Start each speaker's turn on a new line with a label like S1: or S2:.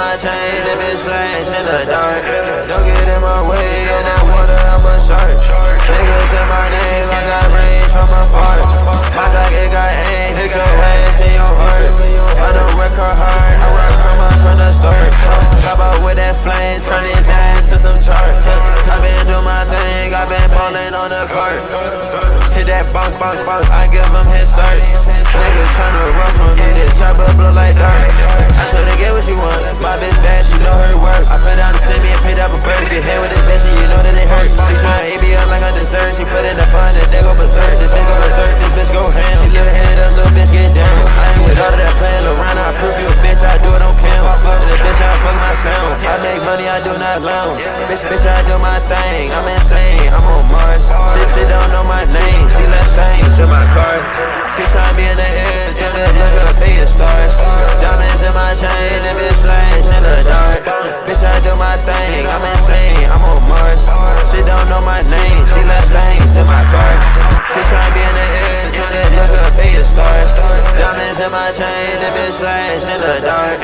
S1: my chain, that bitch flash in the dark. Don't get in my way, in that water, I'm a shark. Niggas in my name, I got range from afar. My dog, it got aim, hit your ass in your heart. I don't work her hard, I rock from up from the start. Pop out with that flame, turn his ass to some chart. I been doing my thing, I been ballin' on the cart. Hit that bonk, bonk, bonk, I give him head start. Niggas tryna run from me, this chopper blow like dark. I told her get what you want, my bitch bad, she know her work. I put down the semi and paid up a bird. If you hit with this bitch and you know that it hurt. She tryna ABL like a dessert, she put in a bun and they go berserk. This bitch go berserk, this bitch go ham. She little head up, little bitch get down. I ain't with all of that playing around, I prove you a bitch, I do it on cam. And the bitch, I fuck my sound. I make money, I do not lounge. Bitch, I do my thing, I'm insane, I'm on Mars. She don't know my name, she left stains in my car. She tryna be in the air, till it look up, be a stars. Diamonds in my chain, that bitch flash in the dark. Bitch, I do my thing, I'm insane, I'm on Mars. She don't know my name, she left stains in my car. She tryna be in the air, till it look up, be a stars. Diamonds in my chain, that bitch flash in the dark.